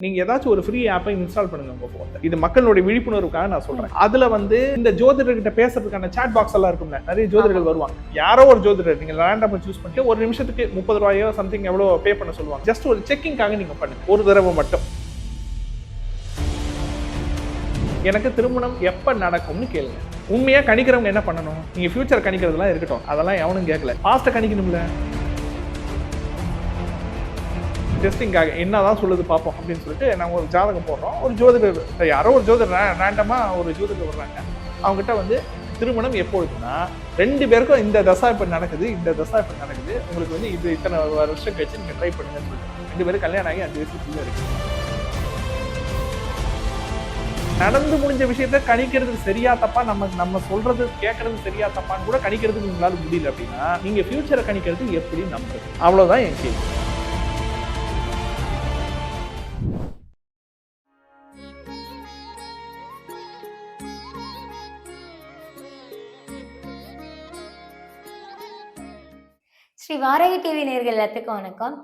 நீங்க ஏதாச்சும் ஒரு ஃப்ரீ ஆப்பை இன்ஸ்டால் பண்ணுங்க உங்க போன்ல. இது மக்களுடைய விழிப்புணர்வுக்காக நான் சொல்றேன். அதுல வந்து இந்த ஜோதிடர்கிட்ட பேசுறதுக்கான சாட் பாக்ஸ் எல்லாம் இருக்கும்ல, நிறைய ஜோதிடர்கள் வருவாங்க. யாரோ ஒரு ஜோதிடர் நீங்க ரேண்டமா சூஸ் பண்ணிட்டு ஒரு நிமிஷத்துக்கு 30 ரூபாயோ சம்திங் எவ்வளவு பே பண்ண சொல்லுவாங்க. ஜஸ்ட் ஒரு செக்கிங்காக நீங்க பண்ணுங்க, ஒரு தடவை மட்டும். எனக்கு திருமணம் எப்ப நடக்கும்னு கேளுங்க. உண்மையா கணிக்கிறவங்க என்ன பண்ணணும்? நீங்க ஃபியூச்சர் கணிக்கிறதுலாம் இருக்கட்டும், அதெல்லாம் எவனும் கேட்கல. பாஸ்ட கணிக்கணும்ல. டெஸ்டிங்காக என்னதான் சொல்லுது பார்ப்போம் அப்படின்னு சொல்லிட்டு நாங்கள் ஒரு ஜாதகம் போடுறோம். ஒரு ஜோதிடர், யாரோ ஒரு ஜோதிடர் ரேண்டமாக ஒரு ஜோதிடர் வர்றாங்க. அவங்ககிட்ட வந்து திருமணம் எப்பொழுதுன்னா 2 பேருக்கும் இந்த தசா இப்போ நடக்குது, இந்த தசா இப்போ நடக்குது, உங்களுக்கு வந்து இது இத்தனை வருஷம் கழிச்சு நீங்கள் ட்ரை பண்ணுங்கன்னு சொல்லிட்டு 2 பேரும் கல்யாணம் ஆகி 5 வயசுக்குள்ளே இருக்கு. நடந்து முடிஞ்ச விஷயத்த கணிக்கிறது சரியா தப்பா, நம்ம சொல்றது கேட்கறது சரியா தப்பான்னு கூட கணிக்கிறதுக்கு உங்களால முடியல அப்படின்னா நீங்க ஃபியூச்சரை கணிக்கிறது எப்படி நம்புறது? அவ்வளவுதான் என் கேள்வி. ஸ்ரீ வாராகி டிவி நேயர்கள் எல்லாத்துக்கும் வணக்கம்.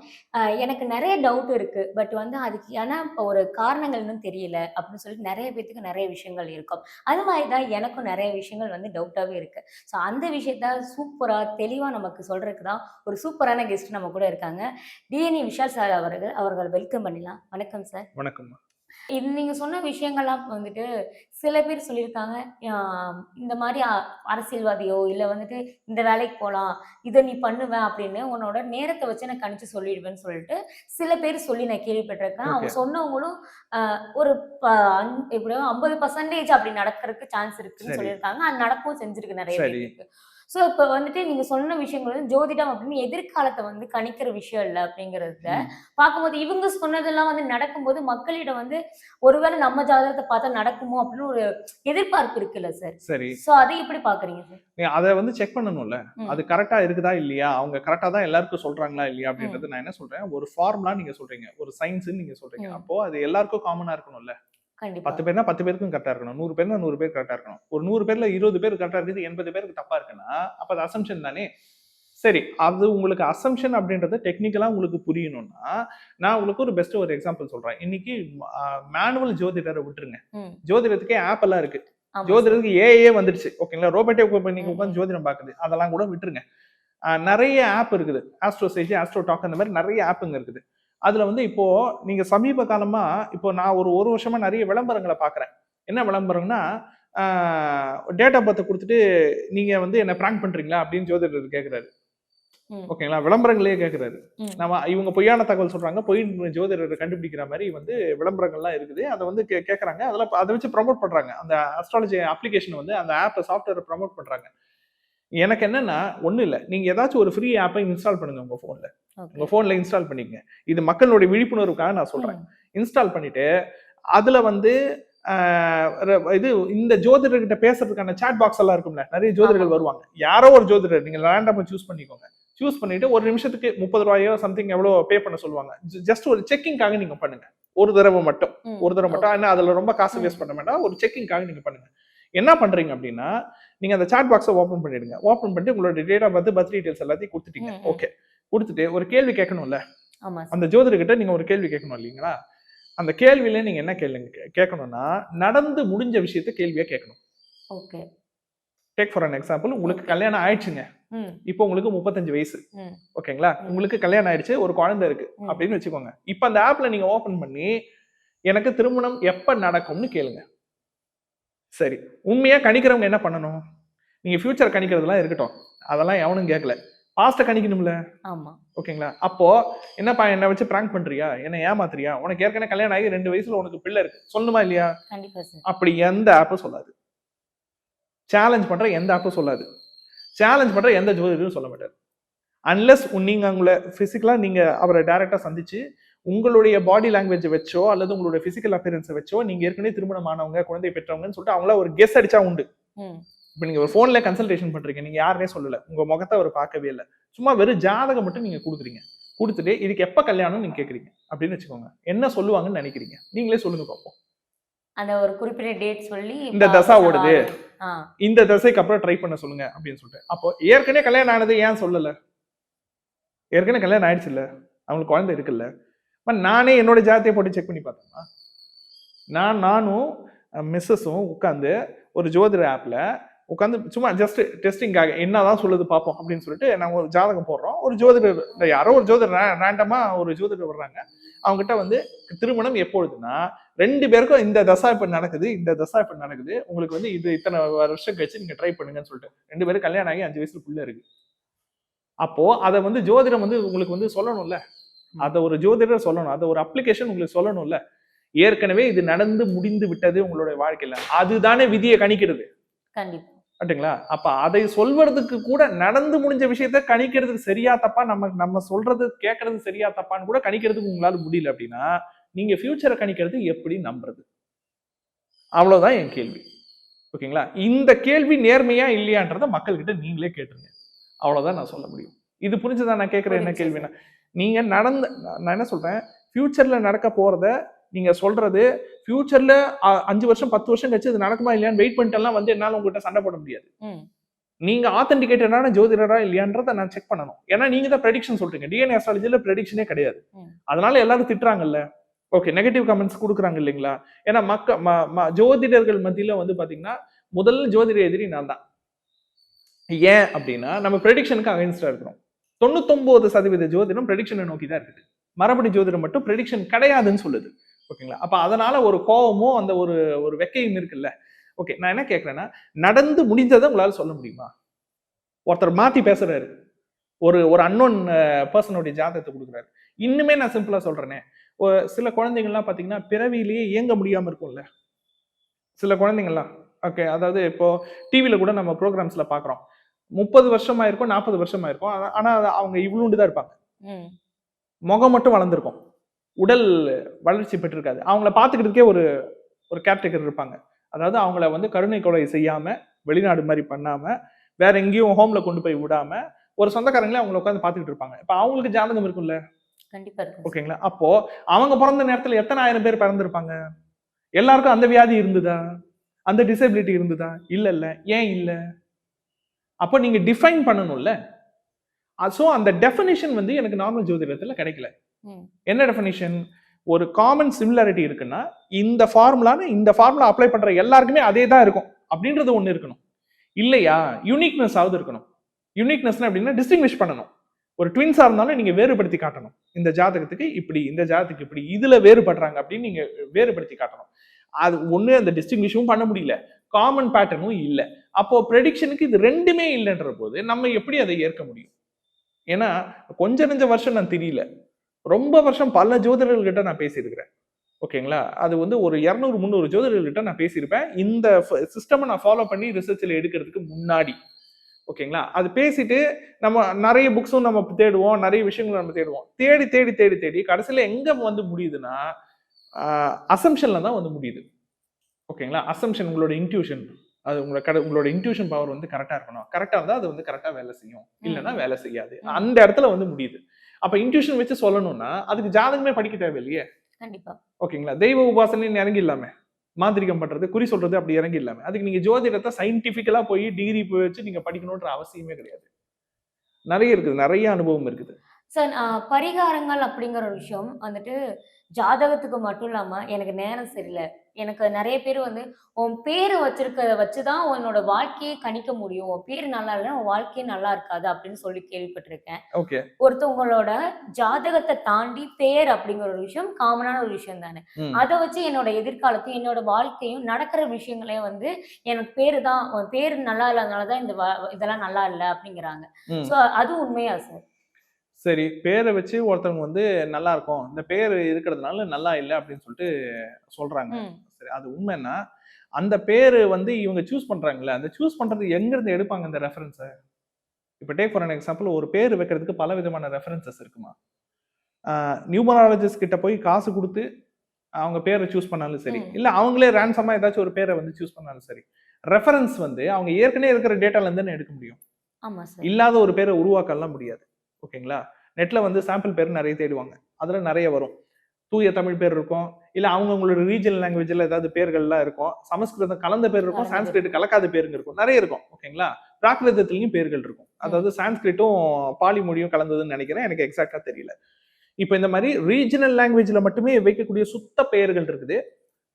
எனக்கு நிறைய டவுட் இருக்கு. பட் வந்து அதுக்கு ஏன்னா ஒரு காரணங்கள் இன்னும் தெரியல அப்படின்னு சொல்லிட்டு நிறைய பேத்துக்கு நிறைய விஷயங்கள் இருக்கும். அது மாதிரி தான் எனக்கும் நிறைய விஷயங்கள் வந்து டவுட்டாவே இருக்கு. ஸோ அந்த விஷயத்த சூப்பரா தெளிவா நமக்கு சொல்றதுக்கு தான் ஒரு சூப்பரான கெஸ்ட் நம்ம கூட இருக்காங்க. டிஎன்ஏ விஷால் சார் அவர்கள் வெல்கம் பண்ணிடலாம். வணக்கம் சார். வணக்கம். இது நீங்க சொன்ன விஷயங்கள்லாம் வந்துட்டு சில பேர் சொல்லியிருக்காங்க, இந்த மாதிரி அரசியல்வாதியோ இல்ல வந்துட்டு இந்த வேலைக்கு போலாம், இதை நீ பண்ணுவ அப்படின்னு உன்னோட நேரத்தை வச்சு நான் கணிச்சு சொல்லிடுவேன்னு சொல்லிட்டு சில பேர் சொல்லி நான் கேள்விப்பட்டிருக்கேன். அவங்க சொன்னவங்களும் ஒரு எப்படியோ 50% அப்படி நடக்கிறதுக்கு சான்ஸ் இருக்குன்னு சொல்லியிருக்காங்க. அது நடக்கவும் செஞ்சிருக்கு நிறைய பேருக்கு. ஸோ இப்போ வந்துட்டு நீங்க சொன்ன விஷயங்கள் வந்து ஜோதிடம் அப்படின்னு எதிர்காலத்தை வந்து கணிக்கிற விஷயம் இல்லை அப்படிங்கிறத பார்க்கும்போது இவங்க சொன்னதெல்லாம் வந்து நடக்கும்போது மக்களிடம் வந்து ஒருவேளை நம்ம ஜாதகத்தை பார்த்தா நடக்குமோ அப்படின்னு ஒரு எதிர்பார்ப்பு இருக்குல்ல சார். சரி. ஸோ அதை எப்படி பாக்குறீங்க சார்? அதை வந்து செக் பண்ணணும்ல, அது கரெக்டா இருக்குதா இல்லையா, அவங்க கரெக்டா தான் எல்லாருக்கும் சொல்றாங்களா இல்லையா அப்படின்றது நான் என்ன சொல்றேன், ஒரு ஃபார்முலா நீங்க சொல்றீங்க, ஒரு சயின்ஸ் நீங்க சொல்றீங்க, அப்போ அது எல்லாருக்கும் காமனா இருக்கணும்ல. 10 பேர்னா 10 பேருக்கும் கரெக்டா இருக்கணும், 100 பேர்னா 100 பேர் கரெக்டா இருக்கணும். ஒரு 100 பேர்ல 20 பேர் கரெக்டா இருக்குது, 80 பேருக்கு தப்பா இருக்குன்னா அப்ப அது அசம்ஷன் தானே. சரி, அது உங்களுக்கு அசம்ஷன் அப்படின்றது டெக்னிக்கலா உங்களுக்கு புரியணும்னா நான் உங்களுக்கு ஒரு பெஸ்ட் ஒரு எக்ஸாம்பிள் சொல்றேன். இன்னைக்கு மேனுவல் ஜோதிடரை விட்டுருங்க, ஜோதிடத்துக்கே ஆப் எல்லாம் இருக்கு, ஜோதிடத்துக்கு ஏஏ வந்துடுச்சு, ஓகேங்களா, ரோபோட்டே நீங்க உட்காந்து ஜோதிடம் பாக்குது, அதெல்லாம் கூட விட்டுருங்க. நிறைய ஆப் இருக்குது, ஆஸ்ட்ரோ சேஜ், ஆஸ்ட்ரோ டாக், அந்த மாதிரி நிறைய ஆப்புங்க இருக்குது. அதுல வந்து இப்போ நீங்க சமீப காலமா இப்போ நான் ஒரு வருஷமா நிறைய விளம்பரங்களை பாக்குறேன். என்ன விளம்பரம்னா, டேட் ஆஃப் பர்த் கொடுத்துட்டு நீங்க வந்து என்ன பிராங்க் பண்றீங்களா அப்படின்னு ஜோதிடர் கேட்கிறாரு. ஓகேங்களா, விளம்பரங்களே கேட்கிறாரு. நம்ம இவங்க பொய்யான தகவல் சொல்றாங்க, பொய் ஜோதிடர் கண்டுபிடிக்கிற மாதிரி வந்து விளம்பரங்கள்லாம் இருக்குது. அதை வந்து கேட்கறாங்க, அதெல்லாம் அதை வச்சு ப்ரமோட் பண்றாங்க. அந்த அஸ்ட்ராலஜி அப்ளிகேஷன் வந்து அந்த ஆப் சாஃப்ட்வேர் ப்ரமோட் பண்றாங்க. எனக்கு என்னன்னா ஒண்ணு இல்ல, நீங்க ஏதாச்சும் ஒரு ஃப்ரீ ஆப்பை இன்ஸ்டால் பண்ணுங்க உங்க போன்ல. உங்க போன்ல இன்ஸ்டால் பண்ணிக்கங்க. இது மக்களுடைய விழிப்புணர்வுக்காக நான் சொல்றேன். இன்ஸ்டால் பண்ணிட்டு அதுல வந்து இது இந்த ஜோதிடர்கிட்ட பேசுறதுக்கான சாட் பாக்ஸ் எல்லாம் இருக்கும்ல, நிறைய ஜோதிடர்கள் வருவாங்க. யாரோ ஒரு ஜோதிடர் நீங்க ரேண்டமா சூஸ் பண்ணிக்கோங்க. சூஸ் பண்ணிட்டு ஒரு நிமிஷத்துக்கு 30 ரூபாயோ சம்திங் எவ்வளவு பே பண்ண சொல்லுவாங்க. ஜஸ்ட் ஒரு செக்கிங்காக நீங்க பண்ணுங்க, ஒரு தடவை மட்டும். ஏன்னா அதுல ரொம்ப காசு வேஸ்ட் பண்ண வேண்டாம், ஒரு செக்கிங்காக நீங்க பண்ணுங்க. என்ன பண்றீங்க அப்படின்னா, நீங்க அந்த சாட் பாக்ஸை ஓபன் பண்ணிடுங்க. ஓபன் பண்ணிட்டு உங்களோட date of birth, birth details எல்லாத்தையும் கொடுத்துட்டீங்க. ஓகே, கொடுத்துட்டு ஒரு கேள்வி கேட்கணும்ல, அந்த ஜோதிடர்கிட்ட நீங்க ஒரு கேள்வி கேட்கணும் இல்லைங்களா. அந்த கேள்வியில நீங்க என்ன கேட்கணும்னா, நடந்து முடிஞ்ச விஷயத்த கேள்வியா கேட்கணும். Okay, take for an example, உங்களுக்கு கல்யாணம் ஆயிடுச்சுங்க, இப்போ உங்களுக்கு 35 வயசு, ஓகேங்களா, உங்களுக்கு கல்யாணம் ஆயிடுச்சு, ஒரு குழந்தை இருக்கு அப்படின்னு வச்சுக்கோங்க. இப்ப அந்த ஆப்ல நீங்க ஓபன் பண்ணி எனக்கு திருமணம் எப்ப நடக்கும்னு கேளுங்க. சரி, உண்மையா கணிக்கிறவங்க என்ன பண்ணணும்? நீங்க ஃபியூச்சர் கணிக்கிறதுலாம் இருக்கட்டும், அதெல்லாம் எவனும் கேட்கல, பாஸ்ட கணிக்கணும்ல. ஆமா, ஓகேங்களா. அப்போ என்னப்பா என்ன வச்சு பிராங்க் பண்றியா, என்ன ஏமாத்துறியா, உனக்கு ஏற்கனவே கல்யாணம் ஆகி 2 வயசுல உனக்கு பிள்ளை இருக்கு, சொல்லணுமா இல்லையா? அப்படி எந்த ஆப்பும் சொல்லாது. சேலஞ்ச் பண்ற எந்த ஆப்பும் சொல்லாது. சேலஞ்ச் பண்ற எந்த ஜோதிடரும் சொல்ல மாட்டாரு. அன்லெஸ் நீங்க உங்களை பிசிக்கலா நீங்க அவரை டைரக்டா சந்திச்சு உங்களுடைய பாடி லாங்குவேஜ் வச்சோ அல்லது உங்களுடைய பிசிக்கல் அப்பியரன்ஸ் வச்சோ நீங்க ஏற்கனவே திருமணம் ஆனவங்க, குழந்தை பெற்றவங்கன்னு சொல்லிட்டு அவங்கள ஒரு கெஸ் அடிச்சா உண்டு. இப்ப நீங்க ஒரு போன்ல கன்சல்டேஷன் பண்றீங்க, நீங்க யாருனே சொல்லல, உங்க முகத்தை அவர் பார்க்கவே இல்லை, சும்மா வெறும் ஜாதகம் மட்டும் நீங்க கொடுக்குறீங்க. கொடுத்துட்டு இதுக்கு எப்ப கல்யாணம் நீங்க கேக்குறீங்க அப்படின்னு வச்சுக்கோங்க. என்ன சொல்லுவாங்கன்னு நினைக்கிறீங்க? நீங்களே சொல்லுங்க பார்ப்போம். அந்த ஒரு குறிப்பிட்ட டேட் சொல்லி இந்த தசா ஓடுது, இந்த தசைக்கு அப்புறம் ட்ரை பண்ண சொல்லுங்க அப்படின்னு சொல்லிட்டு. அப்போ ஏற்கனவே கல்யாணம் ஆனது ஏன் சொல்லல? ஏற்கனவே கல்யாணம் ஆயிடுச்சு இல்ல, அவங்களுக்கு குழந்தை இருக்குல்ல, நானே என்னோட ஜாதகத்தை போட்டு செக் பண்ணி பார்த்தேன்னா நானும் மிஸ்ஸஸும் உட்காந்து ஒரு ஜோதிட ஆப்ல உட்காந்து சும்மா ஜஸ்ட் டெஸ்டிங்காக என்னதான் சொல்லுது பார்ப்போம் அப்படின்னு சொல்லிட்டு நாங்கள் ஒரு ஜாதகம் போடுறோம். ஒரு ஜோதிடர் யாரோ ஒரு ஜோதிடர் ரேண்டமா ஒரு ஜோதிடர் வர்றாங்க. அவங்ககிட்ட வந்து திருமணம் எப்பொழுதுன்னா 2 பேருக்கும் இந்த தசா இப்ப நடக்குது, இந்த தசா இப்ப நடக்குது, உங்களுக்கு வந்து இது இத்தனை வருஷம் கழிச்சு நீங்க ட்ரை பண்ணுங்கன்னு சொல்லிட்டு 2 பேரும் கல்யாணம் ஆகி 5 வயசுக்குள்ள இருக்கு. அப்போ அதை வந்து ஜோதிடம் வந்து உங்களுக்கு வந்து சொல்லணும்ல, அதை ஒரு ஜோதிடர் சொல்லணும், அதை ஒரு அப்ளிகேஷன் உங்களுக்கு சொல்லணும்ல. ஏற்கனவே இது நடந்து முடிந்து விட்டது உங்களுடைய வாழ்க்கையில, அதுதானே விதியை கணிக்கிறது. கண்டிப்பா. அப்படிங்களா? அப்ப அதை சொல்வதற்கு கூட நடந்து முடிஞ்ச விஷயத்த கணிக்கிறதுக்கு சரியா தப்பா, நம்ம சொல்றது கேட்கறது சரியா தப்பான்னு கூட கணிக்கிறதுக்கு உங்களால முடியல அப்படின்னா நீங்க ஃபியூச்சரை கணிக்கிறது எப்படி நம்புறது? அவ்வளவுதான் என் கேள்வி. ஓகேங்களா? இந்த கேள்வி நேர்மையா இல்லையான்றத மக்கள்கிட்ட நீங்களே கேட்டுருங்க. அவ்வளவுதான் நான் சொல்ல முடியும். இது புரிஞ்சுதான் நான் கேட்கிறேன் என்ன கேள்வினா, நீங்க நான் என்ன சொல்றேன், ஃபியூச்சர்ல நடக்க போறத நீங்க சொல்றது ஃபியூச்சர்ல 5 வருஷம் 10 வருஷம் கழிச்சு இது நடக்குமா இல்லையான்னு வெயிட் பண்ணிட்டெல்லாம் வந்து என்னால உங்ககிட்ட சண்டை போட முடியாது. நீங்க ஆத்தென்டிகேட்டடான ஜோதிடரா இல்லையான்றத நான் செக் பண்ணணும். ஏன்னா நீங்க தான் ப்ரெடிக்ஷன் சொல்றீங்க. டிஎன்ஏ அஸ்ட்ராலஜில ப்ரெடிக்ஷனே கிடையாது. அதனால எல்லாரும் திட்டுறாங்கல்ல. ஓகே, நெகட்டிவ் கமெண்ட்ஸ் கொடுக்குறாங்க இல்லைங்களா? ஏன்னா ஜோதிடர்கள் மத்தியில வந்து பாத்தீங்கன்னா முதல் ஜோதிட எதிரி நான் தான். ஏன் அப்படின்னா நம்ம ப்ரெடிக்ஷனுக்கு அகைன்ஸ்டா இருக்கிறோம். 99% ஜோதிடம் ப்ரெடிக்ஷனை நோக்கி தான் இருக்குது. மரபணு ஜோதிடம் மட்டும் ப்ரெடிக்ஷன் கிடையாதுன்னு சொல்லுது. ஓகேங்களா? அப்ப அதனால ஒரு கோபமோ அந்த ஒரு வெக்கையும் இருக்குல்ல. ஓகே, நான் என்ன கேட்கிறேன்னா, நடந்து முடிஞ்சதை உங்களால சொல்ல முடியுமா? ஒருத்தர் மாத்தி பேசுறாரு, ஒரு அன்னோன் பர்சனுடைய ஜாதகத்தை கொடுக்குறாரு. இன்னுமே நான் சிம்பிளா சொல்றேனே, சில குழந்தைங்கள்லாம் பாத்தீங்கன்னா பிறவியிலேயே இயங்க முடியாம இருக்கும்ல சில குழந்தைங்கள்லாம். ஓகே, அதாவது இப்போ டிவில கூட நம்ம ப்ரோக்ராம்ஸ்ல பாக்குறோம், 30 வருஷமா இருக்கும், 40 வருஷமா இருக்கும், ஆனா அவங்க இவ்வளோண்டு தான் இருப்பாங்க. முகம் மட்டும் வளர்ந்துருக்கும், உடல் வளர்ச்சி பெற்றிருக்காது. அவங்கள பாத்துக்கிறதுக்கே ஒரு கேர்டேக்கர் இருப்பாங்க. அதாவது அவங்கள வந்து கருணை கொலை செய்யாம, வெளிநாடு மாதிரி பண்ணாம, வேற எங்கேயும் ஹோம்ல கொண்டு போய் விடாம, ஒரு சொந்தக்காரங்களே அவங்கள உட்காந்து பாத்துக்கிட்டு இருப்பாங்க. இப்ப அவங்களுக்கு ஜாதகம் இருக்கும்ல. கண்டிப்பா இருக்கு. ஓகேங்களா? அப்போ அவங்க பிறந்த நேரத்துல எத்தனை ஆயிரம் பேர் பிறந்திருப்பாங்க? எல்லாருக்கும் அந்த வியாதி இருந்ததா? அந்த டிசபிலிட்டி இருந்ததா? இல்ல. ஏன் இல்ல? அப்போ நீங்க டிஃபைன் பண்ணணும்ல. சோ அந்த டெஃபினிஷன் வந்து எனக்கு நார்மல் ஜோதிடத்துல கிடைக்கல. என்ன டெஃபினிஷன்? ஒரு காமன் சிமிலாரிட்டி இருக்குன்னா இந்த ஃபார்முலா அப்ளை பண்ற எல்லாருக்குமே அதே தான் இருக்கும் அப்படின்றது ஒண்ணு இருக்கணும். இல்லையா யூனிக்னஸ் ஆகுது இருக்கணும். யூனிக்னஸ் அப்படின்னா டிஸ்டிங்விஷ் பண்ணணும். ஒரு ட்வின்ஸா இருந்தாலும் நீங்க வேறுபடுத்தி காட்டணும். இந்த ஜாதகத்துக்கு இப்படி, இந்த ஜாதகத்துக்கு இப்படி, இதுல வேறுபடுறாங்க அப்படின்னு நீங்க வேறுபடுத்தி காட்டணும். அது ஒண்ணு, அந்த டிஸ்டிங்விஷும் பண்ண முடியல, காமன் பேட்டர்னும் இல்ல. அப்போ ப்ரெடிக்ஷனுக்கு இது ரெண்டுமே இல்லைன்ற போது நம்ம எப்படி அதை ஏற்க முடியும்? ஏன்னா கொஞ்ச நெஞ்ச வருஷம் நான் தெரியல, ரொம்ப வருஷம் பல ஜோதிடர்கள்கிட்ட நான் பேசியிருக்கிறேன். ஓகேங்களா? அது வந்து ஒரு 200-300 ஜோதிடர்கள்கிட்ட நான் பேசியிருப்பேன் இந்த சிஸ்டம் நான் ஃபாலோ பண்ணி ரிசர்ச்ல எடுக்கிறதுக்கு முன்னாடி. ஓகேங்களா? அது பேசிட்டு நம்ம நிறைய புக்ஸும் நம்ம தேடுவோம், நிறைய விஷயங்களும் நம்ம தேடுவோம். தேடி கடைசியில எங்க வந்து முடியுதுன்னா அசம்ஷன்ல தான் வந்து முடியுது. ஓகேங்களா? அசம்ஷன், உங்களோட இன்ட்யூஷன், அது உங்களோட இன்ட்யூஷன் பவர் வந்து கரெக்டா இருக்கணும். கரெக்டா இருந்தா அது வந்து கரெக்டா வேலை செய்யும், இல்லைன்னா வேலை செய்யாது. அந்த இடத்துல வந்து முடியுது. அப்ப இன்ட்யூஷன் வச்சு சொல்லணும்னா அதுக்கு ஜாதகமே படிக்க தேவையில்லையே. கண்டிப்பா. ஓகேங்களா? தெய்வ உபாசனைன்னு இறங்கி இல்லாம, மாந்திரிகம் பண்றது, குறி சொல்றது அப்படி இறங்கி இல்லாம, அதுக்கு நீங்க ஜோதிடத்தை சயின்டிபிக்கலா போய் டிகிரி வச்சு நீங்க படிக்கணும்ன்ற அவசியமே கிடையாது. நிறைய இருக்குது, நிறைய அனுபவம் இருக்குது. சார், பரிகாரங்கள் அப்படிங்கிற ஒரு விஷயம் வந்துட்டு ஜாதகத்துக்கு மட்டும் இல்லாம, எனக்கு நேரம் சரியில்ல, எனக்கு நிறைய பேர் வந்து உன் பேரு வச்சிருக்கிறத வச்சுதான் உன்னோட வாழ்க்கையை கணிக்க முடியும், உன் பேரு நல்லா இல்லைன்னா உன் வாழ்க்கையே நல்லா இருக்காது அப்படின்னு சொல்லி கேள்விப்பட்டிருக்கேன். ஓகே, ஒருத்தவங்களோட ஜாதகத்தை தாண்டி பேர் அப்படிங்கிற ஒரு விஷயம் காமனான ஒரு விஷயம் தானே. அதை வச்சு என்னோட எதிர்காலத்தையும் என்னோட வாழ்க்கையும் நடக்கிற விஷயங்களையும் வந்து எனக்கு பேரு தான், உன் பேரு நல்லா இல்லாதனாலதான் இதெல்லாம் நல்லா இல்லை அப்படிங்கிறாங்க. சோ அது உண்மையா சார்? சரி, பேரை வச்சு ஒருத்தவங்க வந்து நல்லா இருக்கும், இந்த பேர் இருக்கிறதுனால நல்லா இல்லை அப்படின்னு சொல்லிட்டு சொல்றாங்க. சரி, அது உண்மைன்னா அந்த பேரு வந்து இவங்க சூஸ் பண்றாங்கல்ல, அந்த சூஸ் பண்றது எங்க இருந்து எடுப்பாங்க இந்த ரெஃபரன்ஸை? இப்போ டேக் ஃபார் அன் எக்ஸாம்பிள், ஒரு பேர் வைக்கிறதுக்கு பல விதமான ரெஃபரன்சஸ் இருக்குமா? நியூமராலஜிஸ்ட் கிட்ட போய் காசு கொடுத்து அவங்க பேரை சூஸ் பண்ணாலும் சரி, இல்ல அவங்களே ரேன்சமா ஏதாச்சும் ஒரு பேரை வந்து சூஸ் பண்ணாலும் சரி, ரெஃபரன்ஸ் வந்து அவங்க ஏற்கனவே இருக்கிற டேட்டால இருந்து எடுக்க முடியும். இல்லாத ஒரு பேரை உருவாக்கலாம் முடியாது. ஓகேங்களா? நெட்ல வந்து சாம்பிள் பேர் நிறைய தேடுவாங்க, அதுல நிறைய வரும். தூய தமிழ் பேர் இருக்கும், இல்ல அவங்களோட ரீஜனல் லாங்குவேஜ்ல ஏதாவது பேர்கள்லாம் இருக்கும், சமஸ்கிருதம் கலந்த பேர் இருக்கும், சான்ஸ்கிரிட் கலக்காத பேருங்க இருக்கும், நிறைய இருக்கும். ஓகேங்களா? பிராகிருதத்திலையும் பேர்கள் இருக்கும், அதாவது சான்ஸ்கிரிட்டும் பாலி மொழியும் கலந்ததுன்னு நினைக்கிறேன், எனக்கு எக்ஸாக்டா தெரியல. இப்போ இந்த மாதிரி ரீஜனல் லாங்குவேஜ்ல மட்டுமே வைக்கக்கூடிய சுத்த பெயர்கள் இருக்குது,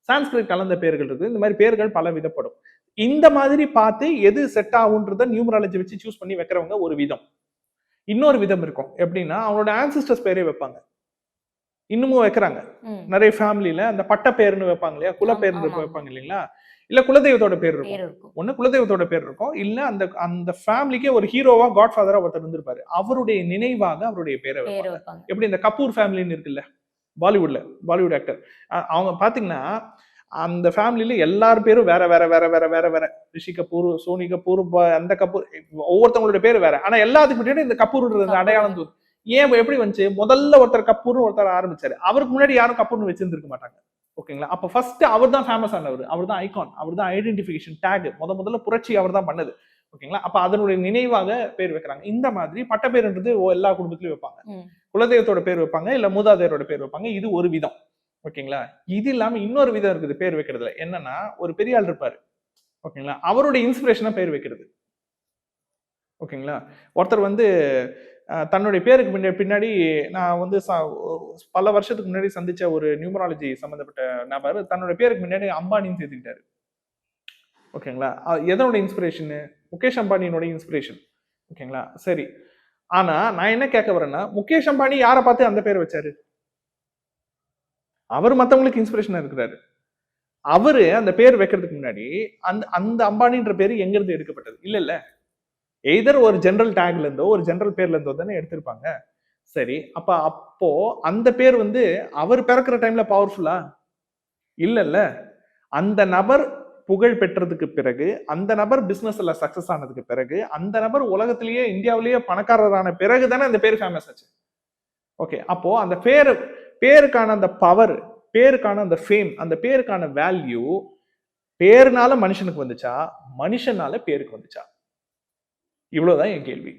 சான்ஸ்கிரிட் கலந்த பெயர்கள் இருக்குது. இந்த மாதிரி பெயர்கள் பல விதப்படும். இந்த மாதிரி பார்த்து எது செட் ஆகுன்றத நியூமராலஜி வச்சு சூஸ் பண்ணி வைக்கிறவங்க ஒரு விதம். இன்னொரு விதம் இருக்கும். எப்படின்னா அவங்களோட ஆன்சிஸ்டர்ஸ் பேரே வைப்பாங்க. இன்னமும் வைக்கிறாங்க. நிறைய ஃபேமிலியில அந்த பட்ட பேர்னு வைப்பாங்க இல்லையா, குல பேர்னு வைப்பாங்க இல்லைங்களா, இல்ல குலதெய்வத்தோட பேர் இருக்கும். ஒண்ணு குலதெய்வத்தோட பேர் இருக்கும், இல்ல அந்த அந்த ஃபேமிலிக்கே ஒரு ஹீரோவா காட் ஃபாதரா ஒருத்தர் இருந்திருப்பாரு, அவருடைய நினைவாக அவருடைய பேரை வைப்பாங்க. எப்படி இந்த கபூர் ஃபேமிலின்னு இருக்குல்ல, பாலிவுட் ஆக்டர், அவங்க பாத்தீங்கன்னா அந்த ஃபேமிலியில எல்லார் பேரும் வேற வேற வேற வேற வேற வேற, ரிஷி கபூர், சோனி கபூர், அந்த கபூர், ஒவ்வொருத்தவங்களோட பேர் வேற. ஆனா எல்லாத்துக்கு முன்னாடி இந்த கபூர் அடையாளம் தூது. ஏன் எப்படி வந்துச்சு? முதல்ல ஒருத்தர் கபூர்னு ஒருத்தர் ஆரம்பிச்சாரு, அவருக்கு முன்னாடி யாரும் கபூர்னு வச்சிருந்திருக்க மாட்டாங்க. ஓகேங்களா? அப்ப ஃபர்ஸ்ட் அவர் தான் ஃபேமஸ் ஆனவர், அவர் தான் ஐகான், அவர் தான் ஐடென்டிஃபிகேஷன் டேக், முதல்ல புரட்சி அவர் தான் பண்ணது. ஓகேங்களா? அப்ப அதனுடைய நினைவாக பேர் வைக்கிறாங்க. இந்த மாதிரி பட்ட பேருன்றது எல்லா குடும்பத்திலயும் வைப்பாங்க. குலதெய்வத்தோட பேர் வைப்பாங்க, இல்ல மூதாதையரோட பேர் வைப்பாங்க. இது ஒரு விதம். ஓகேங்களா? இது இல்லாம இன்னொரு விதம் இருக்குது பேர் வைக்கிறதுல. என்னன்னா, ஒரு பெரிய ஆள் இருப்பாரு, ஓகேங்களா, அவருடைய இன்ஸ்பிரேஷனா பேர் வைக்கிறது. ஓகேங்களா? ஒருத்தர் வந்து தன்னுடைய பேருக்கு பின்னாடி நான் வந்து பல வருஷத்துக்கு முன்னாடி சந்திச்ச ஒரு நியூமராலஜி சம்பந்தப்பட்ட நபர் தன்னுடைய பேருக்கு முன்னாடி அம்பானின்னு சேர்த்துக்கிட்டாரு. ஓகேங்களா? எதனோட இன்ஸ்பிரேஷன்? முகேஷ் அம்பானியோட இன்ஸ்பிரேஷன். ஓகேங்களா? சரி, ஆனா நான் என்ன கேட்க வரேன்னா, முகேஷ் அம்பானி யாரை பார்த்து அந்த பேர் வச்சாரு? அவர் மத்தவங்களுக்கு இன்ஸ்பிரேஷனா இருக்கிறாரு. அவரு அந்த பேர் வைக்கிறதுக்கு முன்னாடி அந்த அந்த அம்பானின்ற பேரு எங்க இருந்து எடுக்கப்பட்டது? இல்ல எய்தர் ஒரு ஜெனரல் டேக்ல இருந்தோ ஒரு ஜெனரல் பேர்ல இருந்தோ தானே எடுத்திருப்பாங்க. சரி, அப்போ அந்த பேர் வந்து அவர் பிறக்கிற டைம்ல பவர்ஃபுல்லா இல்ல. அந்த நபர் புகழ் பெற்றதுக்கு பிறகு, அந்த நபர் பிசினஸ்ல சக்சஸ் ஆனதுக்கு பிறகு, அந்த நபர் உலகத்திலேயே இந்தியாவிலேயே பணக்காரரான பிறகு தானே அந்த பேர் ஃபேமஸ் ஆச்சு. ஓகே, அப்போ அந்த பேருக்கான அந்த பவர், பேருக்கான அந்த ஃபேம், அந்த பேருக்கான வேல்யூ பேருனால மனுஷனுக்கு வந்துச்சா, மனுஷனால பேருக்கு வந்துச்சா? இவ்வளவுதான் என் கேள்வி.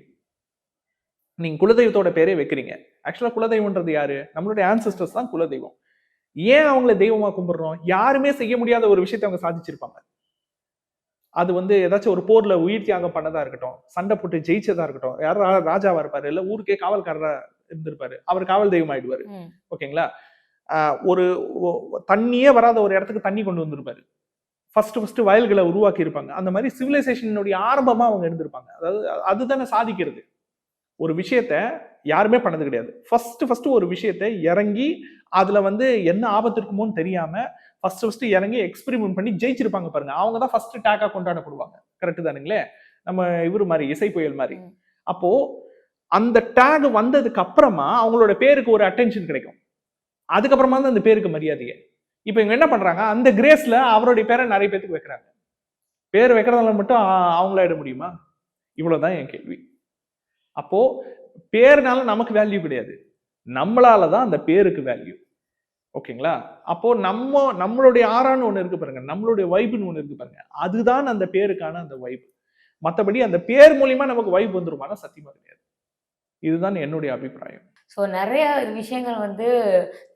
நீங்க குலதெய்வத்தோட பேரே வைக்கிறீங்க. ஆக்சுவலா குலதெய்வம்ன்றது யாரு? நம்மளுடைய ஆன்செஸ்டர்ஸ் தான் குலதெய்வம். ஏன் அவங்களை தெய்வமா கும்பிடுறோம்? யாருமே செய்ய முடியாத ஒரு விஷயத்தை அவங்க சாதிச்சிருப்பாங்க. அது வந்து ஏதாச்சும் ஒரு போர்ல உயிர் தியாகம் பண்ணதா இருக்கட்டும், சண்டை போட்டு ஜெயிச்சதா இருக்கட்டும், யாரும் ராஜாவா இருப்பாரு, இல்ல ஊருக்கே காவல்காரரா இருந்திருப்பாரு, அவர் காவல் தெய்வம் ஆயிடுவாரு. ஓகேங்களா? ஒரு தண்ணியே வராத ஒரு இடத்துக்கு தண்ணி கொண்டு வந்திருப்பாரு. ஃபர்ஸ்ட் வயல்களை உருவாக்கி இருப்பாங்க. அந்த மாதிரி சிவிலைசேஷனுடைய ஆரம்பமா அவங்க இருந்திருப்பாங்க. அதாவது அதுதானே சாதிக்கிறது. ஒரு விஷயத்த யாருமே பண்ணது கிடையாது. ஃபர்ஸ்ட் ஒரு விஷயத்தை இறங்கி அதுல வந்து என்ன ஆபத்து இருக்குமோன்னு தெரியாம ஃபர்ஸ்ட் இறங்கி எக்ஸ்பெரிமெண்ட் பண்ணி ஜெயிச்சிருப்பாங்க பாருங்க. அவங்க தான் ஃபர்ஸ்ட் டேக்கா கொண்டாடப்படுவாங்க. கரெக்ட் தானுங்களே? நம்ம இவரு மாதிரி, இசை புயல் மாதிரி. அப்போ அந்த டேக் வந்ததுக்கு அப்புறமா அவங்களோட பேருக்கு ஒரு அட்டென்ஷன் கிடைக்கும். அதுக்கப்புறமா தான் அந்த பேருக்கு மரியாதையே. இப்ப இவங்க என்ன பண்றாங்க, அந்த கிரேஸ்ல அவருடைய பேரை நிறைய பேருக்கு வைக்கிறாங்க. பேர் வைக்கிறதால மட்டும் அவங்களாயிட முடியுமா? இவ்வளவுதான் என் கேள்வி. அப்போ பேருனால நமக்கு வேல்யூ கிடையாது, நம்மளாலதான் அந்த பேருக்கு வேல்யூ. ஓகேங்களா? அப்போ நம்மளுடைய ஆறான்னு ஒண்ணு இருக்கு பாருங்க, நம்மளுடைய வைப்னு ஒண்ணு இருக்கு பாருங்க, அதுதான் அந்த பேருக்கான அந்த வைப். மத்தபடி அந்த பேர் மூலியமா நமக்கு வைப் வந்துருமானா சத்தியமா கிடையாது. இதுதான் என்னுடைய அபிப்பிராயம். ஸோ நிறைய விஷயங்கள் வந்து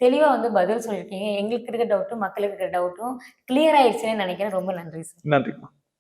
தெளிவாக வந்து பதில் சொல்லியிருக்கீங்க. எங்களுக்கு இருக்க டவுட்டும் மக்களுக்கு இருக்க டவுட்டும் கிளியர் ஆயிடுச்சுன்னு நினைக்கிறேன். ரொம்ப நன்றி சார். நன்றிம்மா.